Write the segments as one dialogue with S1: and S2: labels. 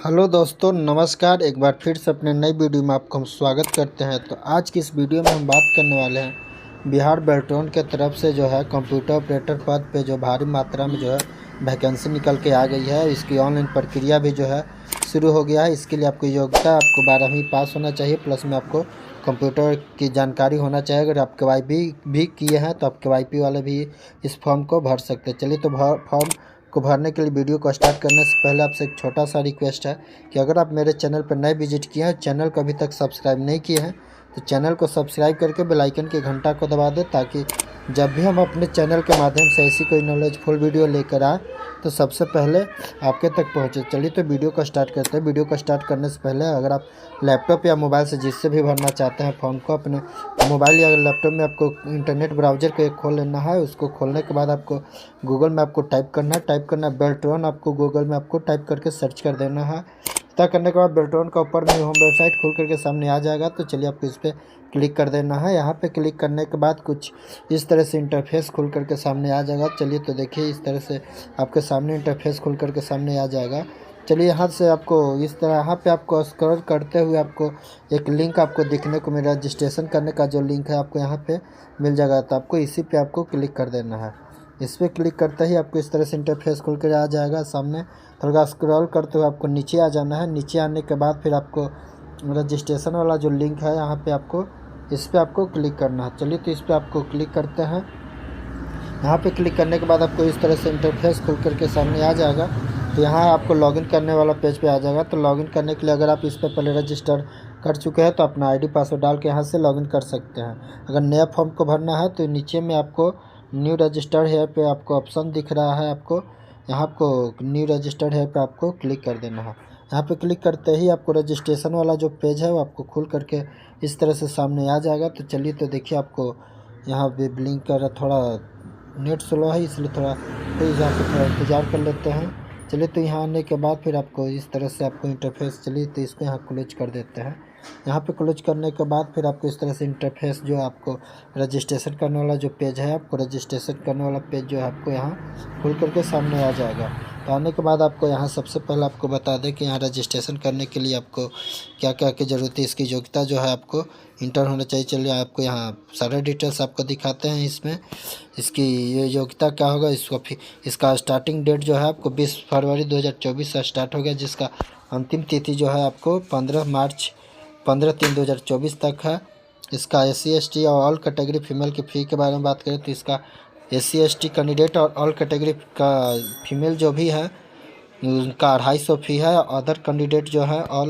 S1: Hello दोस्तों, नमस्कार। एक बार फिर से अपने नई वीडियो में आपको हम स्वागत करते हैं। तो आज की इस वीडियो में हम बात करने वाले हैं बिहार बेल्ट्रॉन के तरफ से जो है कंप्यूटर ऑपरेटर पद पे जो भारी मात्रा में जो है वैकेंसी निकल के आ गई है। इसकी ऑनलाइन प्रक्रिया भी जो है शुरू हो गया है। इसके लिए आपको योग्यता आपको 12वीं पास होना चाहिए, प्लस में आपको कंप्यूटर की जानकारी होना चाहिए। अगर आप KYB भी किए हैं तो आप KYP वाले भी इस फॉर्म को भर सकते हैं। चलिए, तो फॉर्म को भरने के लिए वीडियो को स्टार्ट करने से पहले आपसे एक छोटा सा रिक्वेस्ट है कि अगर आप मेरे चैनल पर नए विजिट किए हैं, चैनल को अभी तक सब्सक्राइब नहीं किए हैं, तो चैनल को सब्सक्राइब करके बेल आइकन की घंटा को दबा दें, ताकि जब भी हम अपने चैनल के माध्यम से ऐसी कोई नॉलेजफुल वीडियो लेकर आए तो सबसे पहले आपके तक पहुँचे। चलिए, तो वीडियो को स्टार्ट करते हैं। वीडियो को स्टार्ट करने से पहले अगर आप लैपटॉप या मोबाइल से जिससे भी भरना चाहते हैं फॉर्म को, अपने मोबाइल या लैपटॉप में आपको इंटरनेट ब्राउज़र को एक खोल लेना है। उसको खोलने के बाद आपको गूगल में आपको टाइप करना है बेल्ट्रॉन। आपको गूगल में आपको टाइप करके सर्च कर देना है। इतना करने के बाद बेल्ट्रॉन का ऊपर में होम वेबसाइट खुल करके सामने आ जाएगा। तो चलिए, आपको इस पर क्लिक कर देना है। यहाँ पे क्लिक करने के बाद कुछ इस तरह से इंटरफेस खुल करके सामने आ जाएगा। चलिए, तो देखिए इस तरह से आपके सामने इंटरफेस खुल करके सामने आ जाएगा। चलिए, यहाँ से आपको इस तरह यहाँ पे आपको स्क्रॉल करते हुए आपको एक लिंक आपको दिखने को मिल रहा है। रजिस्ट्रेशन करने का जो लिंक है आपको यहाँ पे मिल जाएगा। तो आपको इसी पे आपको क्लिक कर देना है। इस पर क्लिक करते ही आपको इस तरह से इंटरफेस खुल कर आ जाएगा सामने। थोड़ा स्क्रॉल करते हुए आपको नीचे आ जाना है। नीचे आने के बाद फिर आपको रजिस्ट्रेशन वाला जो लिंक है यहाँ पे आपको इस पर आपको क्लिक करना है। चलिए, तो इस पर आपको क्लिक करते हैं। यहाँ पे क्लिक करने के बाद आपको इस तरह से इंटरफेस खुल करके सामने आ जाएगा। तो यहाँ आपको लॉगिन करने वाला पेज पे आ जाएगा। तो लॉगिन करने के लिए अगर आप इस पर पहले रजिस्टर कर चुके हैं तो अपना ID पासवर्ड डाल के यहाँ से लॉगिन कर सकते हैं। अगर नया फॉर्म को भरना है तो नीचे में आपको न्यू रजिस्टर्ड हेयर पे आपको ऑप्शन दिख रहा है। आपको यहाँ आपको न्यू रजिस्टर्ड हेयर पे आपको क्लिक कर देना है। यहाँ पे क्लिक करते ही आपको रजिस्ट्रेशन वाला जो पेज है वो आपको खुल करके इस तरह से सामने आ जाएगा। तो चलिए, तो देखिए आपको यहाँ पे ब्लिंक कर थोड़ा नेट स्लो है, इसलिए थोड़ा प्लीज़ यहाँ पे थोड़ा इंतज़ार कर लेते हैं। चलिए, तो यहाँ आने के बाद फिर आपको इस तरह से आपको इंटरफेस, चलिए तो इसको यहाँ क्लोज कर देते हैं। यहाँ पे क्लोज करने के बाद फिर आपको इस तरह से इंटरफेस जो आपको रजिस्ट्रेशन करने वाला जो पेज है, आपको रजिस्ट्रेशन करने वाला पेज जो है आपको यहाँ खुल करके सामने आ जाएगा। तो आने के बाद आपको यहाँ सबसे पहले आपको बता दें कि यहाँ रजिस्ट्रेशन करने के लिए आपको क्या क्या की ज़रूरत है। इसकी योग्यता जो है आपको इंटर होना चाहिए। चलिए, आपको यहाँ सारे डिटेल्स आपको दिखाते हैं। इसमें इसकी ये योग्यता क्या होगा, इसका स्टार्टिंग डेट जो है आपको 20 फरवरी 2024 से स्टार्ट हो गया, जिसका अंतिम तिथि जो है आपको 15/3/2024 तक है। इसका SC ST और ऑल कैटेगरी फीमेल की फ़ी के बारे में बात करें तो इसका SC ST कैंडिडेट और ऑल कैटेगरी का फीमेल जो भी है उनका 250 फ़ी है। अदर कैंडिडेट जो है ऑल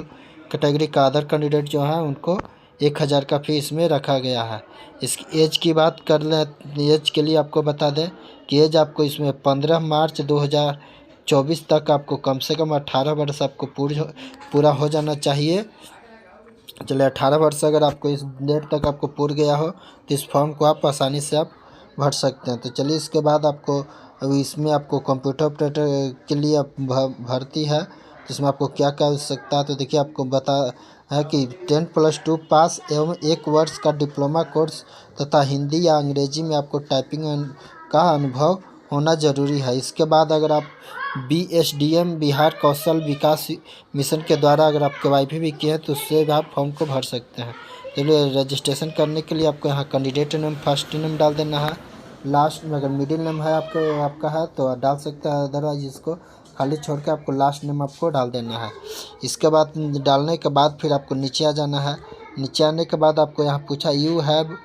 S1: कैटेगरी का अदर कैंडिडेट जो है उनको 1000 का फ़ी इसमें रखा गया है। इसकी एज की बात कर लें, एज के लिए आपको बता दें कि एज आपको इसमें 15 मार्च 2024 तक आपको कम से कम 18 वर्ष आपको पूरा हो जाना चाहिए। चलिए, 18 वर्ष अगर आपको इस डेट तक आपको पूरा गया हो तो इस फॉर्म को आप आसानी से आप भर सकते हैं। तो चलिए, इसके बाद आपको अभी इसमें आपको कंप्यूटर ऑपरेटर के लिए भर्ती है, जिसमें आपको क्या क्या आवश्यकता है। तो देखिए, आपको बता है कि 10+2 पास एवं 1 वर्ष का डिप्लोमा कोर्स तथा हिंदी या अंग्रेजी में आपको टाइपिंग का अनुभव होना ज़रूरी है। इसके बाद अगर आप BSDM बिहार कौशल विकास मिशन के द्वारा अगर आप KYP भी किए हैं तो उससे भी आप फॉर्म को भर सकते हैं। चलिए, रजिस्ट्रेशन करने के लिए आपको यहाँ कैंडिडेट नेम फर्स्ट नेम डाल देना है। लास्ट में अगर मिडिल नेम है आपका है तो डाल सकते हैं, अदरवाइज इसको खाली छोड़ के आपको लास्ट नेम आपको डाल देना है। इसके बाद डालने के बाद फिर आपको नीचे आ जाना है। नीचे आने के बाद आपको यहाँ पूछा you have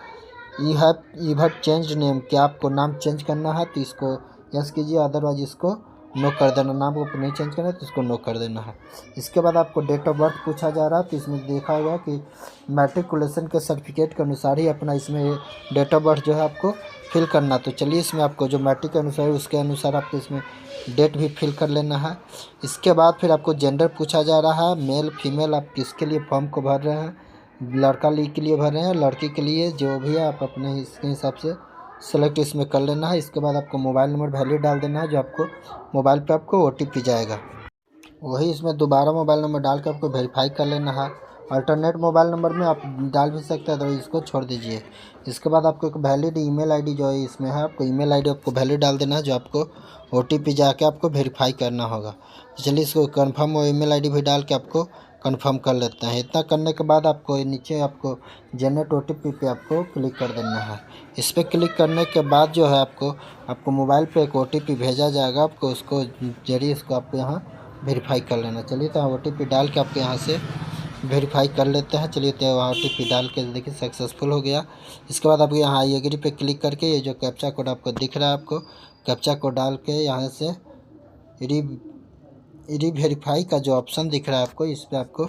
S1: ever change name, क्या आपको नाम चेंज करना है तो इसको यस कीजिए, अदरवाइज इसको नो कर देना। नाम को नहीं चेंज करना है तो इसको नो कर देना है। इसके बाद आपको डेट ऑफ बर्थ पूछा जा रहा है। तो इसमें देखा हुआ कि मैट्रिकुलेशन के सर्टिफिकेट के अनुसार ही अपना इसमें डेट ऑफ बर्थ जो है आपको फिल करना। तो चलिए, इसमें आपको जो मैट्रिक के अनुसार है उसके अनुसार आपको इसमें डेट भी फिल कर लेना है। इसके बाद फिर आपको जेंडर पूछा जा रहा है, मेल फीमेल आप किसके लिए फॉर्म को भर रहे हैं। लड़का के लिए भर रहे हैं, लड़की के लिए, जो भी है आप अपने इसके हिसाब से सेलेक्ट इसमें कर लेना है। इसके बाद आपको मोबाइल नंबर वैल्यू डाल देना है, जो आपको मोबाइल पे आपको OTP जाएगा। वही इसमें दोबारा मोबाइल नंबर डाल के आपको वेरीफाई कर लेना है। अल्टरनेट मोबाइल नंबर में आप डाल भी सकते हैं, तो इसको छोड़ दीजिए। इसके बाद आपको एक वैलिड ईमेल आईडी जो है इसमें है, आपको ईमेल आईडी आपको वैलिड डाल देना है, जो आपको OTP जाके आपको वेरीफाई करना होगा। तो चलिए इसको कन्फर्म और ईमेल आईडी भी डाल के आपको कंफर्म कर लेते हैं। इतना करने के बाद आपको नीचे आपको जनरेट OTP पे आपको क्लिक कर देना है। इस पर क्लिक करने के बाद जो है आपको मोबाइल पे एक OTP भेजा जाएगा, आपको उसको जरिए इसको आपको यहाँ वेरीफाई कर लेना। चलिए तो OTP डाल के आपको यहाँ से वेरीफाई कर लेते हैं। चलिए तो वहाँ OTP डाल के देखिए सक्सेसफुल हो गया। इसके बाद आपको यहाँ आई एग्री पे क्लिक करके ये जो कैप्चा कोड आपको दिख रहा है, आपको कैप्चा कोड डाल के यहाँ से रीवेरीफाई का जो ऑप्शन दिख रहा है आपको, इस पर आपको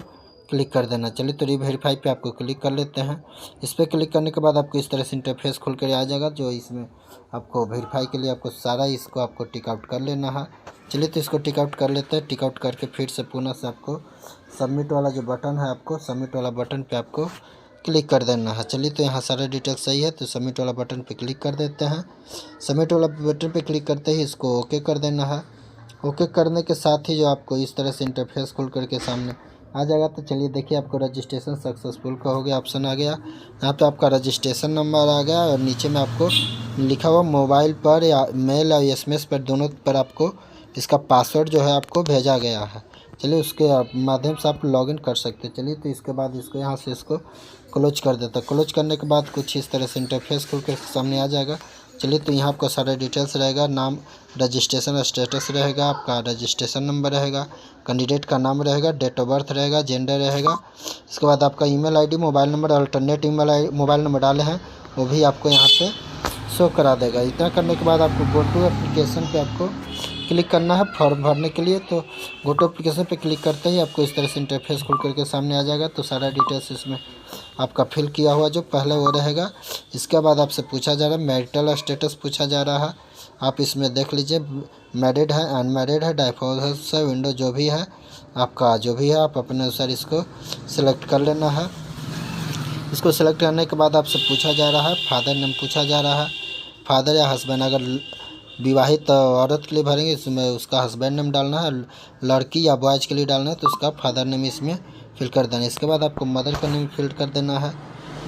S1: क्लिक कर देना। चलिए तो रीवेरीफाई पे आपको क्लिक कर लेते हैं। इस पर क्लिक करने के बाद आपको इस तरह से इंटरफेस खुल कर आ जाएगा, जो इसमें आपको वेरीफाई के लिए आपको सारा इसको आपको टिक आउट कर लेना है। चलिए तो इसको टिक आउट कर लेते हैं। टिक आउट करके फिर से पुनः से आपको सबमिट वाला जो बटन है, आपको सबमिट वाला बटन पे आपको क्लिक कर देना है। चलिए तो यहाँ सारा डिटेल सही है, तो सबमिट वाला बटन पे क्लिक कर देते हैं। सबमिट वाला बटन पे क्लिक करते ही इसको ओके कर देना है। ओके करने के साथ ही जो आपको इस तरह से इंटरफेस खुल करके सामने आ जाएगा। तो चलिए देखिए आपको रजिस्ट्रेशन सक्सेसफुल का हो गया ऑप्शन आ गया। यहाँ पे आपका रजिस्ट्रेशन नंबर आ गया और नीचे में आपको लिखा हुआ मोबाइल पर या मेल या SMS पर दोनों पर आपको इसका पासवर्ड जो है आपको भेजा गया है। चलिए उसके माध्यम से आप लॉगिन कर सकते हैं। चलिए तो इसके बाद इसको यहाँ से इसको क्लोज कर देता है। क्लोज करने के बाद कुछ इस तरह से इंटरफेस खुल कर सामने आ जाएगा। चलिए तो यहाँ आपका सारा डिटेल्स रहेगा, नाम, रजिस्ट्रेशन स्टेटस रहेगा, आपका रजिस्ट्रेशन नंबर रहेगा, कैंडिडेट का नाम रहेगा, डेट ऑफ बर्थ रहेगा, जेंडर रहेगा। इसके बाद आपका email ID, mobile number, alternate mobile number डाले हैं वो भी आपको यहाँ पे शो करा देगा। इतना करने के बाद आपको गो टू एप्लीकेशन पे आपको क्लिक करना है फॉर्म भरने के लिए। तो गो टू एप्लीकेशन पे क्लिक करते ही आपको इस तरह से इंटरफेस खुल करके सामने आ जाएगा। तो सारा डिटेल्स इसमें आपका फिल किया हुआ जो पहले वो रहेगा। इसके बाद आपसे पूछा जा रहा है मैरिटल स्टेटस पूछा जा रहा है, आप इसमें देख लीजिए मैरिड है, अनमैरिड है, डाइवोर्स है, विंडो जो भी है आपका जो भी है आप अपने अनुसार इसको सिलेक्ट कर लेना है। इसको सिलेक्ट करने के बाद आपसे पूछा जा रहा है फादर नेम पूछा जा रहा है, फादर या हस्बैंड। अगर विवाहित औरत के लिए भरेंगे इसमें उसका हस्बैंड नेम डालना है, लड़की या बॉयज़ के लिए डालना है तो उसका फादर नेम इसमें फिल कर देना है। इसके बाद आपको मदर का नेम फिल कर देना है।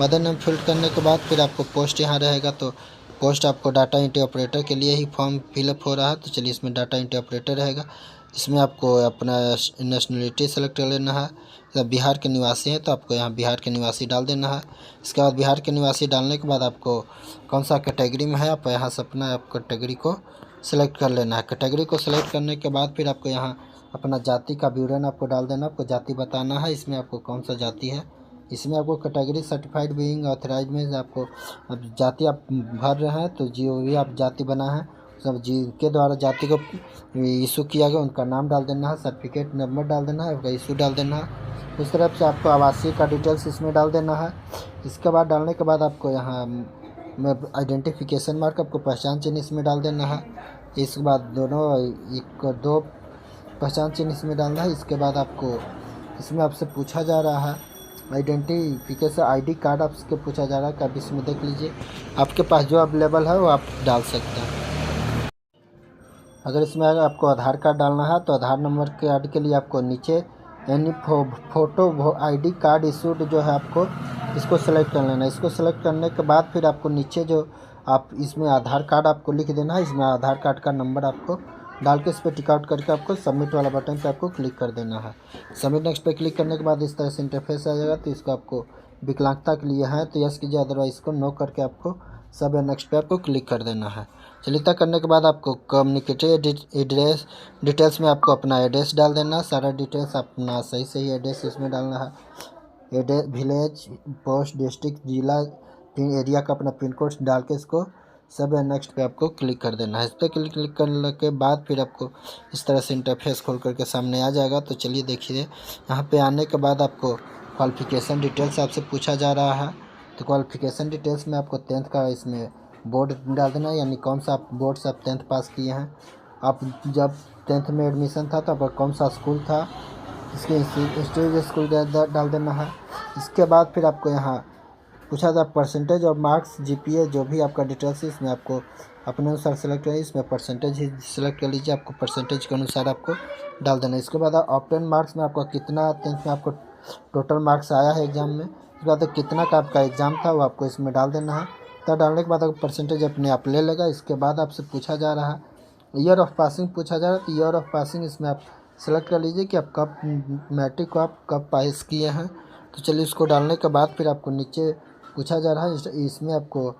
S1: मदर नेम फिल करने के बाद फिर आपको पोस्ट यहाँ रहेगा, तो पोस्ट आपको डाटा एंट्री ऑपरेटर के लिए ही फॉर्म फिलअप हो रहा है। तो चलिए इसमें डाटा एंट्री ऑपरेटर रहेगा। इसमें आपको अपना नेशनलिटी सेलेक्ट कर लेना है। जब बिहार के निवासी हैं तो आपको यहाँ बिहार के निवासी डाल देना है। इसके बाद बिहार के निवासी डालने के बाद आपको कौन सा कैटेगरी में है आप यहाँ से अपना आप कैटेगरी को सिलेक्ट कर लेना है। कैटेगरी को सिलेक्ट करने के बाद फिर आपको यहाँ अपना जाति का विवरण आपको डाल देना, आपको जाति बताना है। इसमें आपको कौन सा जाति है, इसमें आपको कैटेगरी सर्टिफाइड बीइंग ऑथराइज में आपको अब जाति आप भर रहे हैं तो जो भी आप जाति बना है सब जिनके द्वारा जाति को इशू किया गया उनका नाम डाल देना है, सर्टिफिकेट नंबर डाल देना है, आपका इशू डाल देना है। उस तरफ से आपको आवासीय का डिटेल्स इसमें डाल देना है। इसके बाद डालने के बाद आपको यहाँ में आइडेंटिफिकेशन मार्क आपको पहचान चिन्ह इसमें डाल देना है। इसके बाद दो पहचान चिन्ह इसमें डालना है। इसके बाद आपको इसमें आपसे पूछा जा रहा है आइडेंटिफिकेशन ID कार्ड आपसे पूछा जा रहा है, कब इसमें देख लीजिए आपके पास जो अवेलेबल है वो आप डाल सकते हैं। अगर इसमें आपको आधार कार्ड डालना है तो आधार नंबर कार्ड के लिए आपको नीचे यानी फोटो ID कार्ड इशूड जो है आपको इसको सेलेक्ट कर लेना है। इसको सेलेक्ट करने के बाद फिर आपको नीचे जो आप इसमें आधार कार्ड आपको लिख देना है, इसमें आधार कार्ड का नंबर आपको डाल के इस पर टिक आउट करके आपको सबमिट वाला बटन पे आपको क्लिक कर देना है। सबमिट नेक्स्ट पे क्लिक करने के बाद इस तरह से इंटरफेस आ जाएगा। तो इसको आपको विकलांगता के लिए है तो यस कीजिए, अदरवाइज इसको नो करके आपको सब नेक्स्ट पे आपको क्लिक कर देना है। चलिए तक करने के बाद आपको कम्युनिकेटिव एड्रेस डिटेल्स में आपको अपना एड्रेस डाल देना है। सारा डिटेल्स अपना सही एड्रेस इसमें डालना है, एड्रेस, विलेज, पोस्ट, डिस्ट्रिक्ट, जिला, एरिया का अपना पिन कोड डाल के इसको सब नेक्स्ट पे आपको क्लिक कर देना है। इस पर क्लिक करने के बाद फिर आपको इस तरह से इंटरफेस खोल करके सामने आ जाएगा। तो चलिए देखिए यहाँ पे आने के बाद आपको क्वालिफिकेशन डिटेल्स आपसे पूछा जा रहा है। तो क्वालिफिकेशन डिटेल्स में आपको 10th का इसमें बोर्ड डाल देना है, यानी कौन सा बोर्ड से आप 10th पास किए हैं, आप जब 10th में एडमिशन था तो आपका कौन सा स्कूल था, इसके इंस्टीट्यूट स्कूल डाल देना है। इसके बाद फिर आपको यहाँ पूछा था परसेंटेज और मार्क्स GPA जो भी आपका डिटेल्स है इसमें आपको अपने अनुसार सेलेक्ट करिए। इसमें परसेंटेज ही सिलेक्ट कर लीजिए, आपको परसेंटेज के अनुसार आपको डाल देना है। इसके बाद ऑप्टेन मार्क्स में आपका कितना 10th में आपको टोटल मार्क्स आया है एग्ज़ाम में, उसके बाद कितना का आपका एग्ज़ाम था वो आपको इसमें डाल देना है। तो डालने के बाद आपको परसेंटेज अपने आप ले लेगा। इसके बाद आपसे पूछा जा रहा है ईयर ऑफ पासिंग पूछा जा रहा है, तो ईयर ऑफ पासिंग इसमें आप सेलेक्ट कर लीजिए कि आप कब मैट्रिक को आप कब पास किए हैं। तो चलिए इसको डालने के बाद फिर आपको नीचे पूछा जा रहा है, इसमें आपको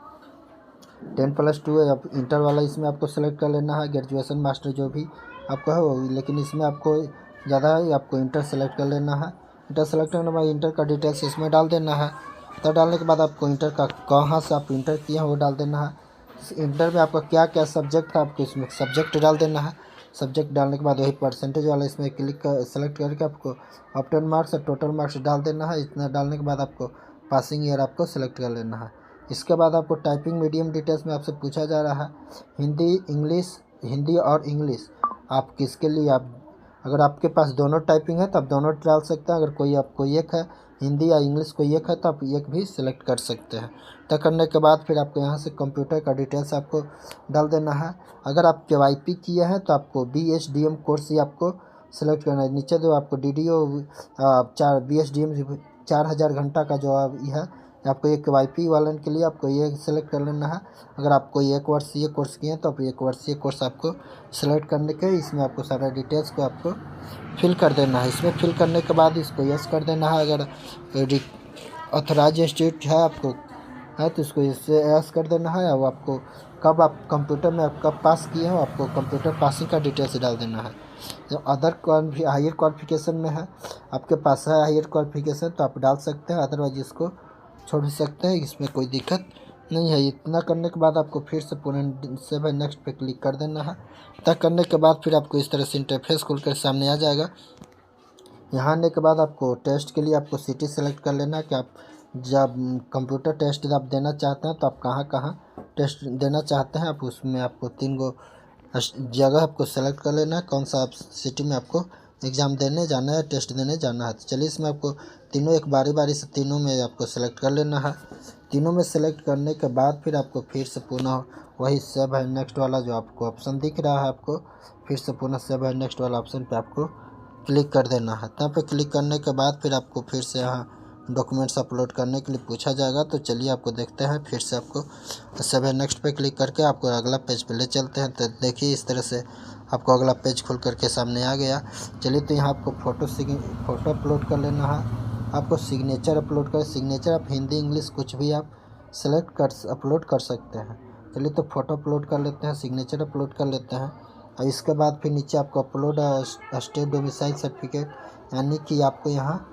S1: 10+2 है, आप इंटर वाला इसमें आपको सेलेक्ट कर लेना है, ग्रेजुएशन मास्टर जो भी आपको है वो, लेकिन इसमें आपको ज़्यादा है आपको इंटर सेलेक्ट कर लेना है। इंटर सेलेक्ट करने के बाद इंटर का डिटेल्स इसमें डाल देना है। तो डालने के बाद आपको इंटर का कहाँ से आप इंटर किए हैं वो डाल देना है। इंटर में आपका क्या क्या सब्जेक्ट था आपको इसमें सब्जेक्ट डाल देना है। सब्जेक्ट डालने के बाद वही परसेंटेज वाला इसमें क्लिक कर सेलेक्ट करके आपको ऑप्टेन मार्क्स और टोटल मार्क्स डाल देना है। इतना डालने के बाद आपको पासिंग ईयर आपको सेलेक्ट कर लेना है। इसके बाद आपको टाइपिंग मीडियम डिटेल्स में आपसे पूछा जा रहा है हिंदी और इंग्लिश आप किसके लिए आप, अगर आपके पास दोनों टाइपिंग है तो आप दोनों डाल सकते हैं। अगर कोई आपको एक है हिंदी या इंग्लिश कोई एक है तो आप एक भी सिलेक्ट कर सकते हैं। तय करने के बाद फिर आपको यहाँ से कंप्यूटर का डिटेल्स आपको डाल देना है। अगर आप KYP किए हैं तो आपको BSDM कोर्स ही आपको सेलेक्ट करना है। नीचे जो आपको DDO BSDM 4000 घंटा का जो है आपको ये KYP वालन के लिए आपको ये सेलेक्ट कर लेना है। अगर आप कोई 1 वर्ष ये कोर्स किए हैं तो आप 1 वर्ष ये कोर्स आपको सेलेक्ट करने के इसमें आपको सारा डिटेल्स को आपको फिल कर देना है। इसमें फिल करने के बाद इसको यस कर देना है। अगर ऑथराइज इंस्टीट्यूट है आपको है तो इसको इससे यस कर देना है। और आपको कब आप कंप्यूटर में आप कब पास किए हो आपको कंप्यूटर पासिंग का डिटेल्स डाल देना है। जो अदर हायर क्वालिफिकेशन में है आपके पास है हायर क्वालिफिकेशन तो आप डाल सकते हैं, अदरवाइज इसको छोड़ सकते हैं, इसमें कोई दिक्कत नहीं है। इतना करने के बाद आपको फिर से पुनः सेव नेक्स्ट पे क्लिक कर देना है। तय करने के बाद फिर आपको इस तरह से इंटरफेस खुलकर सामने आ जाएगा। यहाँ आने के बाद आपको टेस्ट के लिए आपको सिटी सेलेक्ट कर लेना है कि आप जब कंप्यूटर टेस्ट आप देना चाहते हैं तो आप कहाँ कहाँ टेस्ट देना चाहते हैं। आप उसमें आपको 3 गो जगह आपको सेलेक्ट कर लेना है, कौन सा आप सिटी में आपको एग्ज़ाम देने जाना है, टेस्ट देने जाना है। तो चलिए इसमें आपको तीनों एक बारी बारी से तीनों में आपको सेलेक्ट कर लेना है। तीनों में सेलेक्ट करने के बाद फिर आपको फिर से पुनः वही सेव है नेक्स्ट वाला जो आपको ऑप्शन दिख रहा है आपको फिर से पुनः सेव है नेक्स्ट वाला ऑप्शन पे आपको क्लिक कर देना है। तब पे क्लिक करने के बाद फिर आपको फिर से यहाँ डॉक्यूमेंट्स अपलोड करने के लिए पूछा जाएगा। तो चलिए आपको देखते हैं फिर से आपको सेव है नेक्स्ट पे क्लिक करके आपको अगला पेज पे ले चलते हैं। तो देखिए इस तरह से आपको अगला पेज खुल करके सामने आ गया। चलिए तो यहाँ आपको फ़ोटो अपलोड कर लेना है। आपको सिग्नेचर अपलोड कर सिग्नेचर आप हिंदी इंग्लिश कुछ भी आप सेलेक्ट कर अपलोड कर सकते हैं। चलिए तो फ़ोटो अपलोड कर लेते हैं, सिग्नेचर अपलोड कर लेते हैं। और इसके बाद फिर नीचे आपको अपलोड स्टेट डोमिसाइल सर्टिफिकेट यानी कि आपको यहाँ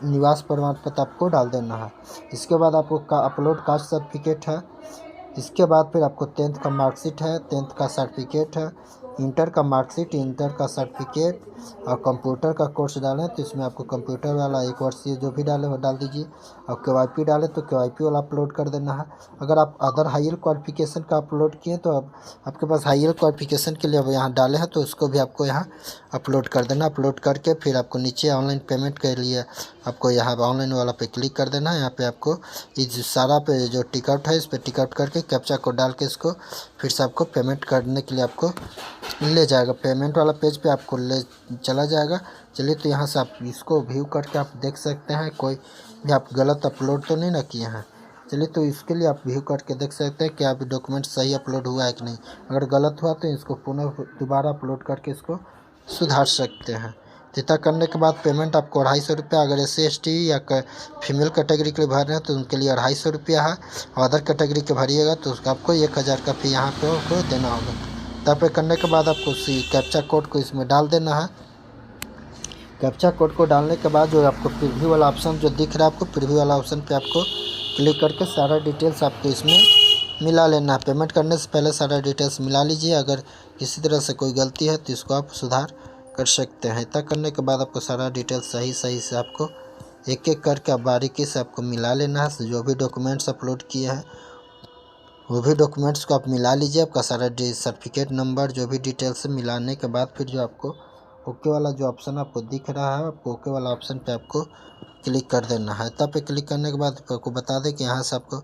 S1: निवास प्रमाण पत्र आपको डाल देना है। इसके बाद आपको अपलोड कास्ट सर्टिफिकेट है। इसके बाद फिर आपको 10th का मार्कशीट है, 10th का सर्टिफिकेट है, इंटर का मार्कशीट, इंटर का सर्टिफिकेट और कंप्यूटर का कोर्स डालें तो इसमें आपको कंप्यूटर वाला 1 वर्षीय जो भी डाले वो डाल दीजिए। और KYP डालें तो KYP वाला अपलोड कर देना है। अगर आप अदर हायर क्वालिफिकेशन का अपलोड किए तो आपके पास हायर क्वालिफिकेशन के लिए अब यहाँ डाले हैं तो उसको भी आपको यहाँ अपलोड कर देना। अपलोड करके फिर आपको नीचे ऑनलाइन पेमेंट के लिए आपको यहाँ ऑनलाइन वाला पे क्लिक कर देना है। यहाँ पे आपको इस सारा पे जो टिकट है इस पर टिकट करके कैप्चा कोड डाल के इसको फिर से आपको पेमेंट करने के लिए आपको ले जाएगा। पेमेंट वाला पेज पे आपको ले चला जाएगा। चलिए तो यहाँ से आप इसको व्यू करके आप देख सकते हैं कोई भी आप गलत अपलोड तो नहीं ना किए हैं। चलिए तो इसके लिए आप व्यू करके देख सकते हैं कि आप डॉक्यूमेंट सही अपलोड हुआ है कि नहीं। अगर गलत हुआ तो इसको पुनः दोबारा अपलोड करके इसको सुधार सकते हैं। इतना करने के बाद पेमेंट आपको 250 रुपया, अगर SC ST या फीमेल कैटेगरी के लिए भर रहे हैं तो उनके लिए 250 रुपया है। और अदर कैटेगरी के भरिएगा तो उसका आपको 1000 का फी यहाँ पे आपको देना होगा। तब पे करने के बाद आपको कैप्चा कोड को इसमें डाल देना है। कैप्चा कोड को डालने के बाद जो आपको प्रीव्यू वाला ऑप्शन जो दिख रहा है आपको प्रीव्यू वाला ऑप्शन पे आपको क्लिक करके सारा डिटेल्स आपको इसमें मिला लेना है। पेमेंट करने से पहले सारा डिटेल्स मिला लीजिए। अगर किसी तरह से कोई गलती है तो इसको आप सुधार कर सकते हैं। इतना करने के बाद आपको सारा डिटेल्स सही से आपको एक एक करके आप बारीकी से आपको मिला लेना है। जो भी डॉक्यूमेंट्स अपलोड किए हैं वो भी डॉक्यूमेंट्स को आप मिला लीजिए। आपका सारा सर्टिफिकेट नंबर जो भी डिटेल्स मिलाने के बाद फिर जो आपको ओके वाला जो ऑप्शन आपको दिख रहा है आपको ओके वाला ऑप्शन पे आपको क्लिक कर देना है। तब पे क्लिक करने के बाद आपको बता दें कि यहाँ से आपको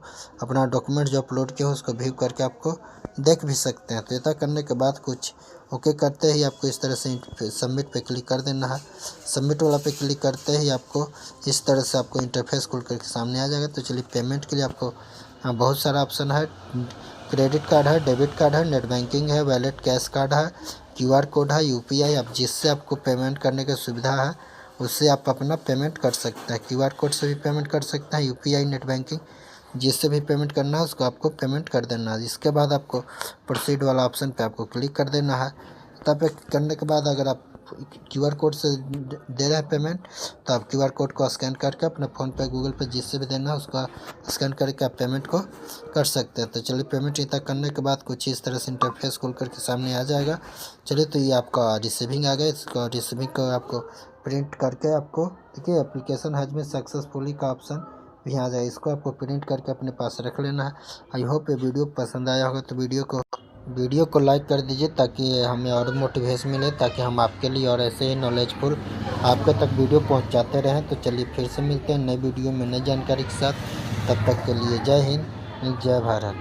S1: अपना डॉक्यूमेंट जो अपलोड किया हो उसको व्यू करके आपको देख भी सकते हैं। तो इतना करने के बाद कुछ ओके करते ही आपको इस तरह से सबमिट पे क्लिक कर देना है। सबमिट वाला पे क्लिक करते ही आपको इस तरह से आपको इंटरफेस खुल करके सामने आ जाएगा। तो चलिए पेमेंट के लिए आपको बहुत सारा ऑप्शन है। क्रेडिट कार्ड है, डेबिट कार्ड है, नेट बैंकिंग है, वैलेट कैश कार्ड है, QR कोड है, UPI। आप जिससे आपको पेमेंट करने की सुविधा है उससे आप अपना पेमेंट कर सकते हैं। QR कोड से भी पेमेंट कर सकते हैं, UPI, नेट बैंकिंग जिससे भी पेमेंट करना है उसको आपको पेमेंट कर देना है। इसके बाद आपको प्रोसीड वाला ऑप्शन पे आपको क्लिक कर देना है। तब करने के बाद अगर आप QR कोड से दे रहे हैं पेमेंट तो आप QR कोड को स्कैन करके अपने फ़ोन पे, गूगल पे जिससे भी देना है उसका स्कैन करके आप पेमेंट को कर सकते हैं। तो चलिए पेमेंट इतना करने के बाद कुछ इस तरह से इंटरफेस खुल करके सामने आ जाएगा। चलिए तो ये आपका रिसीविंग आ गया। इसका रिसीविंग को आपको प्रिंट करके आपको देखिए एप्लीकेशन हैज बीन सक्सेसफुली का ऑप्शन भी आ जाए। इसको आपको प्रिंट करके अपने पास रख लेना है। आई होप ये वीडियो पसंद आया होगा तो वीडियो को लाइक कर दीजिए ताकि हमें और मोटिवेशन मिले, ताकि हम आपके लिए और ऐसे ही नॉलेजफुल आपके तक वीडियो पहुंचाते रहें। तो चलिए फिर से मिलते हैं नई वीडियो में नई जानकारी के साथ। तब तक के लिए जय हिंद, जय भारत।